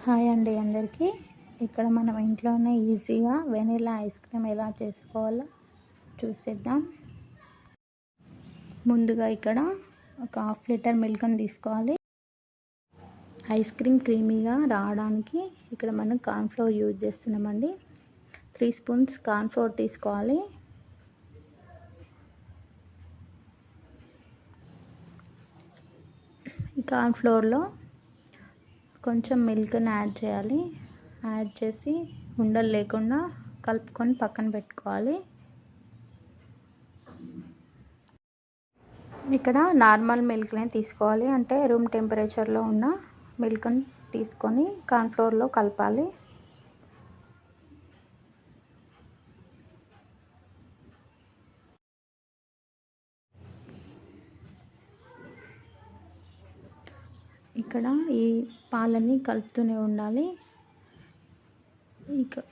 Hi అండి అందరికీ. ఇక్కడ మనం ఇంట్లోనే ఈజీగా వెనిలా ఐస్ క్రీమ్ ఎలా చేసుకోవాలో చూసేద్దాం. ముందుగా ఇక్కడ ఒక హాఫ్ లీటర్ మిల్క్ని తీసుకోవాలి. ఐస్ క్రీమ్ క్రీమీగా రావడానికి ఇక్కడ మనం కార్న్ఫ్లోర్ యూజ్ చేస్తున్నామండి. 3 స్పూన్స్ కార్న్ఫ్లోర్ తీసుకోవాలి. ఈ కార్న్ఫ్లోర్లో కొంచెం మిల్క్ని యాడ్ చేయాలి. యాడ్ చేసి ఉండలు లేకుండా కలుపుకొని పక్కన పెట్టుకోవాలి. ఇక్కడ నార్మల్ మిల్క్నే తీసుకోవాలి, అంటే రూమ్ టెంపరేచర్లో ఉన్న మిల్క్ని తీసుకొని కార్న్ఫ్లోర్లో కలపాలి. ఇక్కడ ఈ పాలని కలుపుతూనే ఉండాలి.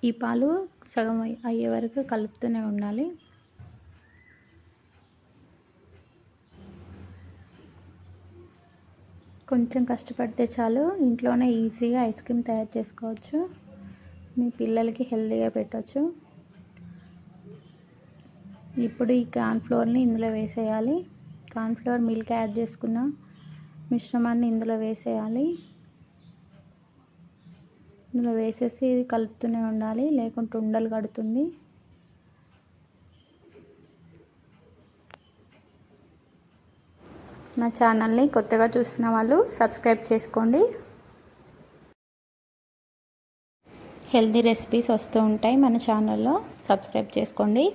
ఈ పాలు సగం అయ్యే వరకు కలుపుతూనే ఉండాలి. కొంచెం కష్టపడితే చాలు, ఇంట్లోనే ఈజీగా ఐస్ క్రీమ్ తయారు చేసుకోవచ్చు. మీ పిల్లలకి హెల్తీగా పెట్టవచ్చు. ఇప్పుడు ఈ కార్న్ఫ్లోర్ని ఇందులో వేసేయాలి. కార్న్ఫ్లోర్ మిల్క్ యాడ్ చేసుకున్న మిశ్రమాన్ని ఇందులో వేసేయాలి. ఇందులో వేసేసి కలుపుతూనే ఉండాలి, లేకుంటే ఉండలు కడుతుంది. నా ఛానల్ని కొత్తగా చూస్తున్న వాళ్ళు సబ్స్క్రైబ్ చేసుకోండి. హెల్తీ రెసిపీస్ వస్తూ ఉంటాయి మన ఛానల్లో, సబ్స్క్రైబ్ చేసుకోండి.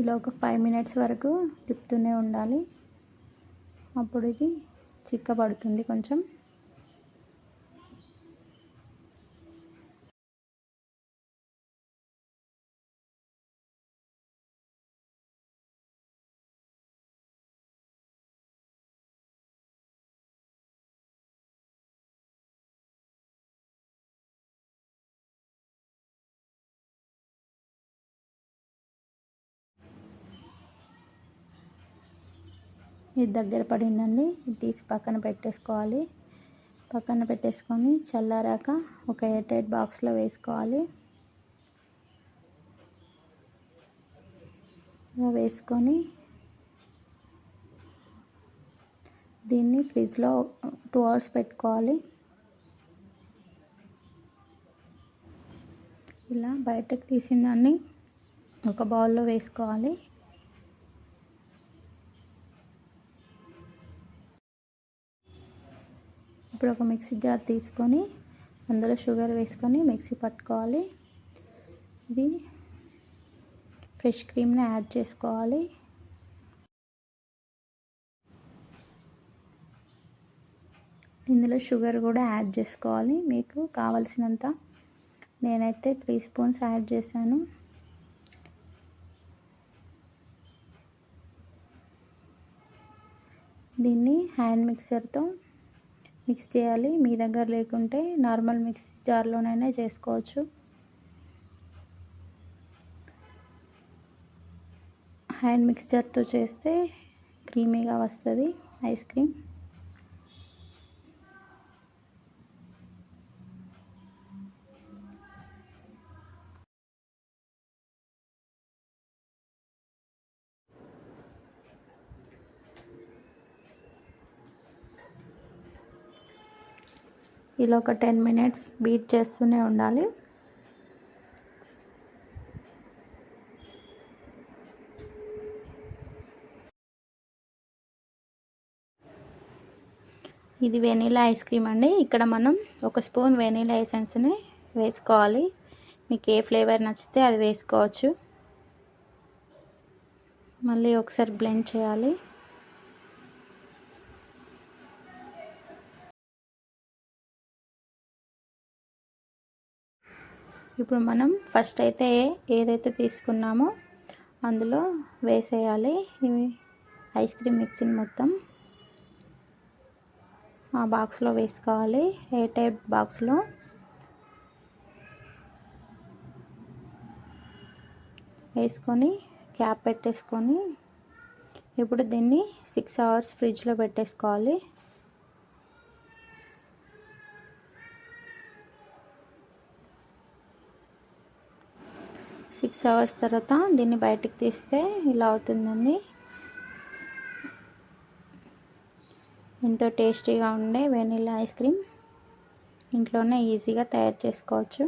ఇలా ఒక 5 మినిట్స్ వరకు తిప్పుతూనే ఉండాలి. అప్పుడు ఇది చిక్కబడుతుంది కొంచెం. ఇది దగ్గర పడిందండి. ఇది తీసి పక్కన పెట్టేసుకోవాలి. పక్కన పెట్టేసుకొని చల్లారాక ఒక ఎయిర్ టైట్ బాక్స్లో వేసుకోవాలి. ఇలా వేసుకొని దీన్ని ఫ్రిడ్జ్లో 2 అవర్స్ పెట్టుకోవాలి. ఇలా బయటకు తీసిన దాన్ని ఒక బౌల్లో వేసుకోవాలి. ఇప్పుడు ఒక మిక్సీ జార్ తీసుకొని అందులో షుగర్ వేసుకొని మిక్సీ పట్టుకోవాలి. ఇది ఫ్రెష్ క్రీమ్ని యాడ్ చేసుకోవాలి. ఇందులో షుగర్ కూడా యాడ్ చేసుకోవాలి మీకు కావలసినంత. నేనైతే 3 స్పూన్స్ యాడ్ చేశాను. దీన్ని హ్యాండ్ మిక్సర్తో మిక్స్ చేయాలి. మీ దగ్గర లేకుంటే నార్మల్ మిక్సీ జార్లోనైనా చేసుకోవచ్చు. హ్యాండ్ మిక్సర్తో చేస్తే క్రీమీగా వస్తుంది ఐస్ క్రీమ్. ఇలా ఒక 10 మినిట్స్ బీట్ చేస్తూనే ఉండాలి. ఇది వెనీలా ఐస్ క్రీమ్ అండి. ఇక్కడ మనం 1 స్పూన్ వెనీలా ఎసెన్స్ని వేసుకోవాలి. మీకు ఏ ఫ్లేవర్ నచ్చితే అది వేసుకోవచ్చు. మళ్ళీ ఒకసారి బ్లెండ్ చేయాలి. ఇప్పుడు మనం ఫస్ట్ అయితే ఏదైతే తీసుకున్నామో అందులో వేసేయాలి ఇవి ఐస్ క్రీమ్ మిక్సింగ్ మొత్తం. ఆ బాక్స్లో వేసుకోవాలి, ఎయిర్ టైట్ బాక్స్లో. వేసుకొని క్యాప్ పెట్టేసుకొని ఇప్పుడు దీన్ని 6 అవర్స్ ఫ్రిడ్జ్లో పెట్టేసుకోవాలి. 6 అవర్స్ తర్వాత దీన్ని బయటికి తీస్తే ఇలా అవుతుందండి. ఎంతో టేస్టీగా ఉండే వెనిలా ఐస్ క్రీమ్ ఇంట్లోనే ఈజీగా తయారు చేసుకోవచ్చు.